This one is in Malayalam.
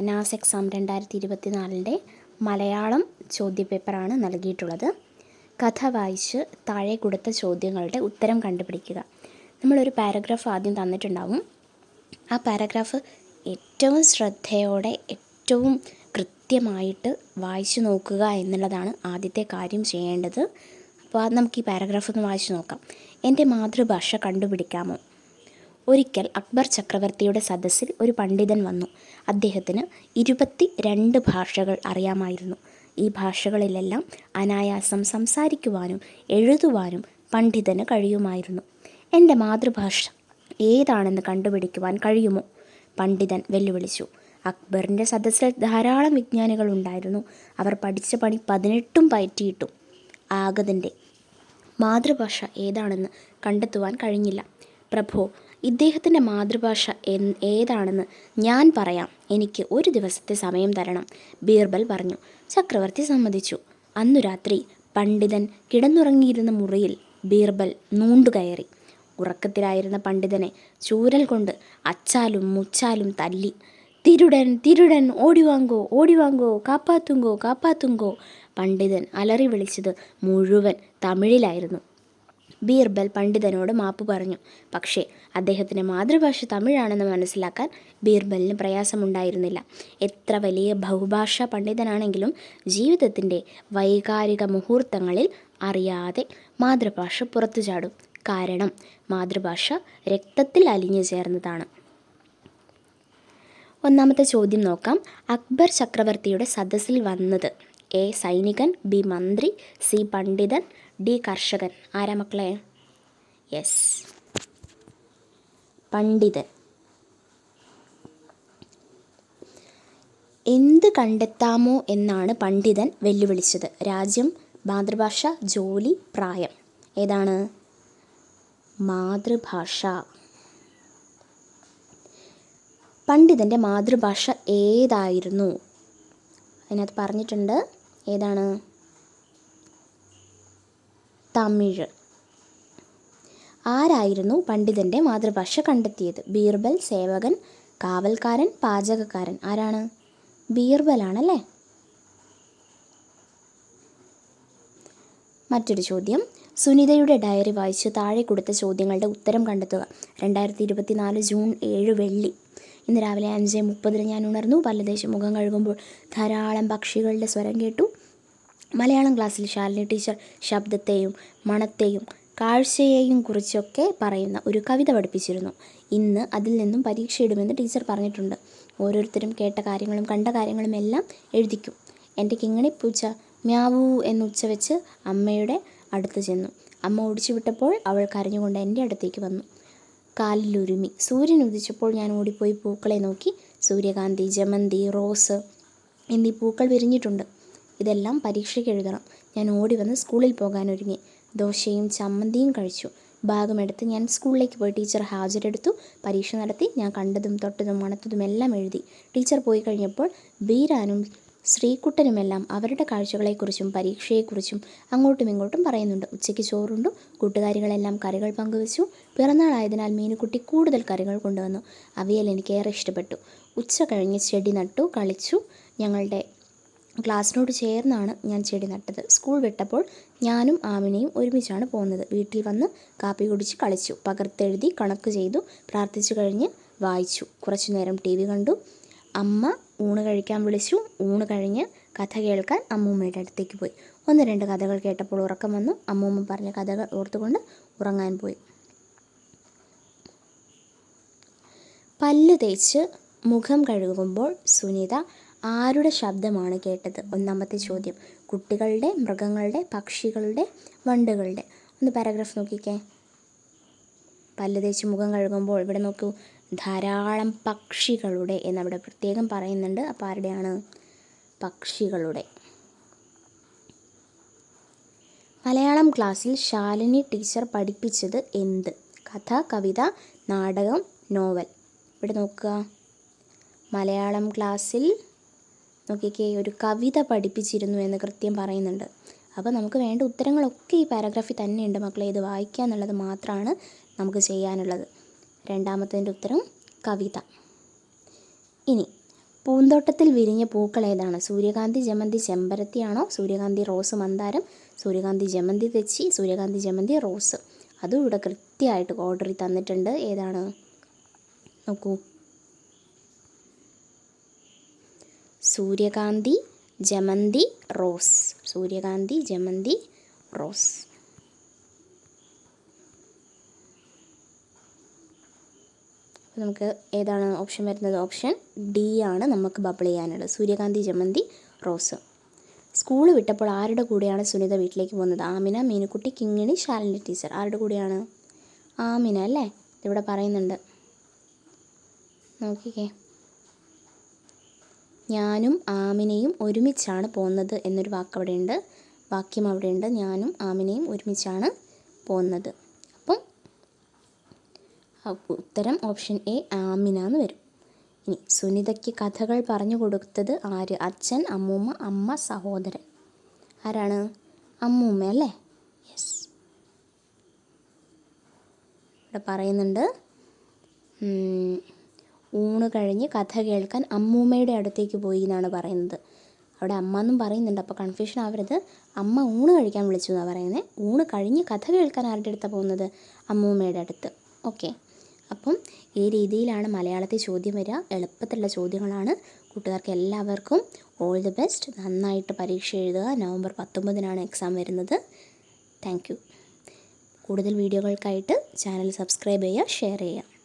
നാസ് എക്സാം 2024 മലയാളം ചോദ്യപേപ്പറാണ് നൽകിയിട്ടുള്ളത്. കഥ വായിച്ച് താഴെ കൊടുത്ത ചോദ്യങ്ങളുടെ ഉത്തരം കണ്ടുപിടിക്കുക. നമ്മളൊരു പാരഗ്രാഫ് ആദ്യം തന്നിട്ടുണ്ടാവും. ആ പാരഗ്രാഫ് ഏറ്റവും ശ്രദ്ധയോടെ ഏറ്റവും കൃത്യമായിട്ട് വായിച്ചു നോക്കുക എന്നുള്ളതാണ് ആദ്യത്തെ കാര്യം ചെയ്യേണ്ടത്. അപ്പോൾ നമുക്ക് ഈ പാരഗ്രാഫ് ഒന്ന് വായിച്ചു നോക്കാം. എൻ്റെ മാതൃഭാഷ കണ്ടുപിടിക്കാമോ? ഒരിക്കൽ അക്ബർ ചക്രവർത്തിയുടെ സദസ്സിൽ ഒരു പണ്ഡിതൻ വന്നു. അദ്ദേഹത്തിന് 22 ഭാഷകൾ അറിയാമായിരുന്നു. ഈ ഭാഷകളിലെല്ലാം അനായാസം സംസാരിക്കുവാനും എഴുതുവാനും പണ്ഡിതന് കഴിയുമായിരുന്നു. എൻ്റെ മാതൃഭാഷ ഏതാണെന്ന് കണ്ടുപിടിക്കുവാൻ കഴിയുമോ? പണ്ഡിതൻ വെല്ലുവിളിച്ചു. അക്ബറിൻ്റെ സദസ്സിൽ ധാരാളം വിജ്ഞാനികൾ ഉണ്ടായിരുന്നു. അവർ പഠിച്ച പണി 18 പയറ്റിയിട്ടു. ആഗതൻ്റെ മാതൃഭാഷ ഏതാണെന്ന് കണ്ടെത്തുവാൻ കഴിഞ്ഞില്ല. പ്രഭോ, ഇദ്ദേഹത്തിൻ്റെ മാതൃഭാഷ ഏതാണെന്ന് ഞാൻ പറയാം. എനിക്ക് ഒരു ദിവസത്തെ സമയം തരണം, ബീർബൽ പറഞ്ഞു. ചക്രവർത്തി സമ്മതിച്ചു. അന്നു രാത്രി പണ്ഡിതൻ കിടന്നുറങ്ങിയിരുന്ന മുറിയിൽ ബീർബൽ നൂണ്ടുകയറി. ഉറക്കത്തിലായിരുന്ന പണ്ഡിതനെ ചൂരൽ കൊണ്ട് അച്ചാലും മുച്ചാലും തല്ലി. തിരുടൻ തിരുടൻ, ഓടിവാങ്കോ ഓടിവാങ്കോ, കാപ്പാത്തുങ്കോ കാപ്പാത്തുങ്കോ. പണ്ഡിതൻ അലറി വിളിച്ചത് മുഴുവൻ തമിഴിലായിരുന്നു. ബീർബൽ പണ്ഡിതനോട് മാപ്പ് പറഞ്ഞു. പക്ഷേ അദ്ദേഹത്തിൻ്റെ മാതൃഭാഷ തമിഴാണെന്ന് മനസ്സിലാക്കാൻ ബീർബലിന് പ്രയാസമുണ്ടായിരുന്നില്ല. എത്ര വലിയ ബഹുഭാഷാ പണ്ഡിതനാണെങ്കിലും ജീവിതത്തിൻ്റെ വൈകാരിക മുഹൂർത്തങ്ങളിൽ അറിയാതെ മാതൃഭാഷ പുറത്തു ചാടും. കാരണം മാതൃഭാഷ രക്തത്തിൽ അലിഞ്ഞു ചേർന്നതാണ്. ഒന്നാമത്തെ ചോദ്യം നോക്കാം. അക്ബർ ചക്രവർത്തിയുടെ സദസ്സിൽ വന്നത് എ സൈനികൻ, ബി മന്ത്രി, സി പണ്ഡിതൻ, ഡി കർഷകൻ. ആരാ മക്കളെ? യെസ്, പണ്ഡിതൻ. എന്ത് കണ്ടെത്താമോ എന്നാണ് പണ്ഡിതൻ വെല്ലുവിളിച്ചത്. രാജ്യം, മാതൃഭാഷ, ജോലി, പ്രായം. ഏതാണ്? മാതൃഭാഷ. പണ്ഡിതൻ്റെ മാതൃഭാഷ ഏതായിരുന്നു? അതിനകത്ത് പറഞ്ഞിട്ടുണ്ട്. ഏതാണ്? തമിഴ്. ആരായിരുന്നു പണ്ഡിതൻ്റെ മാതൃഭാഷ കണ്ടെത്തിയത്? ബീർബൽ, സേവകൻ, കാവൽക്കാരൻ, പാചകക്കാരൻ. ആരാണ്? ബീർബലാണല്ലേ. മറ്റൊരു ചോദ്യം. സുനിതയുടെ ഡയറി വായിച്ച് താഴെ കൊടുത്ത ചോദ്യങ്ങളുടെ ഉത്തരം കണ്ടെത്തുക. 2024 ജൂൺ 7 വെള്ളി. ഇന്ന് രാവിലെ 5:30 ഞാൻ ഉണർന്നു. പല്ലുതേച്ച് മുഖം കഴുകുമ്പോൾ ധാരാളം പക്ഷികളുടെ സ്വരം കേട്ടു. മലയാളം ക്ലാസ്സിൽ ശാലിനി ടീച്ചർ ശബ്ദത്തെയും മണത്തെയും കാഴ്ചയെയും കുറിച്ചൊക്കെ പറയുന്ന ഒരു കവിത പഠിപ്പിച്ചിരുന്നു. ഇന്ന് അതിൽ നിന്നും പരീക്ഷ ഇടുമെന്ന് ടീച്ചർ പറഞ്ഞിട്ടുണ്ട്. ഓരോരുത്തരും കേട്ട കാര്യങ്ങളും കണ്ട കാര്യങ്ങളും എല്ലാം എഴുതിക്കും. എൻ്റെ കിങ്ങിണിപ്പൂച്ച മ്യാവൂ എന്നുച്ച വെച്ച് അമ്മയുടെ അടുത്ത് ചെന്നു. അമ്മ ഓടിച്ചു വിട്ടപ്പോൾ അവൾ കരഞ്ഞുകൊണ്ട് എൻ്റെ അടുത്തേക്ക് വന്നു. കാലിലുരുമി. സൂര്യൻ ഉദിച്ചപ്പോൾ ഞാൻ ഓടിപ്പോയി പൂക്കളെ നോക്കി. സൂര്യകാന്തി, ജമന്തി, റോസ് എന്നീ പൂക്കൾ വിരിഞ്ഞിട്ടുണ്ട്. ഇതെല്ലാം പരീക്ഷയ്ക്ക് എഴുതണം. ഞാൻ ഓടി വന്ന് സ്കൂളിൽ പോകാനൊരുങ്ങി. ദോശയും ചമ്മന്തിയും കഴിച്ചു. ഭാഗമെടുത്ത് ഞാൻ സ്കൂളിലേക്ക് പോയി. ടീച്ചർ ഹാജരെടുത്തു. പരീക്ഷ നടത്തി. ഞാൻ കണ്ടതും തൊട്ടതും മണത്തതും എല്ലാം എഴുതി. ടീച്ചർ പോയി കഴിഞ്ഞപ്പോൾ ബീരാനും ശ്രീകുട്ടനുമെല്ലാം അവരുടെ കാഴ്ചകളെക്കുറിച്ചും പരീക്ഷയെക്കുറിച്ചും അങ്ങോട്ടും ഇങ്ങോട്ടും പറയുന്നുണ്ട്. ഉച്ചയ്ക്ക് ചോറുണ്ടു. കൂട്ടുകാരികളെല്ലാം കറികൾ പങ്കുവച്ചു. പിറന്നാളായതിനാൽ മീനുക്കുട്ടി കൂടുതൽ കറികൾ കൊണ്ടുവന്നു. അവിയൽ എനിക്ക് ഏറെ ഇഷ്ടപ്പെട്ടു. ഉച്ച കഴിഞ്ഞ് ചെടി നട്ടു, കളിച്ചു. ഞങ്ങളുടെ ക്ലാസ്സിനോട് ചേർന്നാണ് ഞാൻ ചെടി നട്ടത്. സ്കൂൾ വിട്ടപ്പോൾ ഞാനും ആമിനയും ഒരുമിച്ചാണ് പോകുന്നത്. വീട്ടിൽ വന്ന് കാപ്പി കുടിച്ച് കളിച്ചു, പകർത്തെഴുതി, കണക്ക് ചെയ്തു, പ്രാർത്ഥിച്ചു കഴിഞ്ഞ് വായിച്ചു. കുറച്ചു നേരം TV കണ്ടു. അമ്മ ഊണ് കഴിക്കാൻ വിളിച്ചു. ഊണ് കഴിഞ്ഞ് കഥ കേൾക്കാൻ അമ്മൂമ്മയുടെ അടുത്തേക്ക് പോയി. 1-2 കഥകൾ കേട്ടപ്പോൾ ഉറക്കം വന്നു. അമ്മൂമ്മ പറഞ്ഞ കഥകൾ ഓർത്തുകൊണ്ട് ഉറങ്ങാൻ പോയി. പല്ല് തേച്ച് മുഖം കഴുകുമ്പോൾ സുനിത ആരുടെ ശബ്ദമാണ് കേട്ടത്? ഒന്നാമത്തെ ചോദ്യം. കുട്ടികളുടെ, മൃഗങ്ങളുടെ, പക്ഷികളുടെ, വണ്ടുകളുടെ. ഒന്ന് പാരഗ്രാഫ് നോക്കിക്കേ. പല്ല് തേച്ച് മുഖം കഴുകുമ്പോൾ ഇവിടെ നോക്കൂ, ധാരാളം പക്ഷികളുടെ എന്നവിടെ പ്രത്യേകം പറയുന്നുണ്ട്. അപ്പോൾ ആരുടെയാണ്? പക്ഷികളുടെ. മലയാളം ക്ലാസ്സിൽ ശാലിനി ടീച്ചർ പഠിപ്പിച്ചത് എന്ത്? കഥ, കവിത, നാടകം, നോവൽ. ഇവിടെ നോക്കുക. മലയാളം ക്ലാസ്സിൽ നോക്കിക്കേ, ഒരു കവിത പഠിപ്പിച്ചിരുന്നു എന്ന് കൃത്യം പറയുന്നുണ്ട്. അപ്പോൾ നമുക്ക് വേണ്ട ഉത്തരങ്ങളൊക്കെ ഈ പാരഗ്രാഫിൽ തന്നെയുണ്ട് മക്കളെ. ഇത് വായിക്കുക എന്നുള്ളത് മാത്രമാണ് നമുക്ക് ചെയ്യാനുള്ളത്. രണ്ടാമത്തതിൻ്റെ ഉത്തരം കവിത. ഇനി പൂന്തോട്ടത്തിൽ വിരിഞ്ഞ പൂക്കൾ ഏതാണ്? സൂര്യകാന്തി, ജമന്തി, ചെമ്പരത്തിയാണോ? സൂര്യകാന്തി, റോസ്, മന്ദാരം, സൂര്യകാന്തി, ജമന്തി, തെച്ചി, സൂര്യകാന്തി, ജമന്തി, റോസ്. അതും ഇവിടെ കൃത്യമായിട്ട് ഓർഡറിൽ തന്നിട്ടുണ്ട്. ഏതാണ് നോക്കൂ. സൂര്യകാന്തി, ജമന്തി, റോസ്. സൂര്യകാന്തി, ജമന്തി, റോസ്. നമുക്ക് ഏതാണ് ഓപ്ഷൻ വരുന്നത്? ഓപ്ഷൻ ഡി ആണ് നമുക്ക് ബബിൾ ചെയ്യാനുള്ളത്. സൂര്യകാന്തി, ജമന്തി, റോസ്. സ്കൂൾ വിട്ടപ്പോൾ ആരുടെ കൂടെയാണ് സുനിത വീട്ടിലേക്ക് പോകുന്നത്? ആമിന, മീനുക്കുട്ടി, കിങ്ങിണി, ശാലിനി ടീച്ചർ. ആരുടെ കൂടെയാണ്? ആമിന അല്ലേ? ഇവിടെ പറയുന്നുണ്ട്, നോക്കിക്കേ. ഞാനും ആമിനയും ഒരുമിച്ചാണ് പോകുന്നത് എന്നൊരു വാക്കവിടെയുണ്ട്, വാക്യം അവിടെയുണ്ട്. ഞാനും ആമിനയും ഒരുമിച്ചാണ് പോകുന്നത്. അപ്പം ഉത്തരം ഓപ്ഷൻ എ ആമിന എന്ന് വരും. ഇനി സുനിതയ്ക്ക് കഥകൾ പറഞ്ഞു കൊടുത്തത് ആര്? അച്ഛൻ, അമ്മൂമ്മ, അമ്മ, സഹോദരൻ. ആരാണ്? അമ്മൂമ്മ അല്ലേ? യെസ്. ഇവിടെ പറയുന്നുണ്ട്, ഊണ് കഴിഞ്ഞ് കഥ കേൾക്കാൻ അമ്മൂമ്മയുടെ അടുത്തേക്ക് പോയി എന്നാണ് പറയുന്നത്. അവിടെ അമ്മ എന്നും പറയുന്നുണ്ട്, അപ്പോൾ കൺഫ്യൂഷൻ ആവരുത്. അമ്മ ഊണ് കഴിക്കാൻ വിളിച്ചു എന്നാണ് പറയുന്നത്. ഊണ് കഴിഞ്ഞ് കഥ കേൾക്കാൻ ആരുടെ അടുത്താണ് പോകുന്നത്? അമ്മൂമ്മയുടെ അടുത്ത്. ഓക്കെ. അപ്പം ഈ രീതിയിലാണ് മലയാളത്തിൽ ചോദ്യം വരിക. എളുപ്പത്തിലുള്ള ചോദ്യങ്ങളാണ്. കൂട്ടുകാർക്ക് എല്ലാവർക്കും ഓൾ ദി ബെസ്റ്റ്. നന്നായിട്ട് പരീക്ഷ എഴുതുക. നവംബർ 19 എക്സാം വരുന്നത്. Thank you. കൂടുതൽ വീഡിയോകൾക്കായിട്ട് ചാനൽ സബ്സ്ക്രൈബ് ചെയ്യുക, ഷെയർ ചെയ്യുക.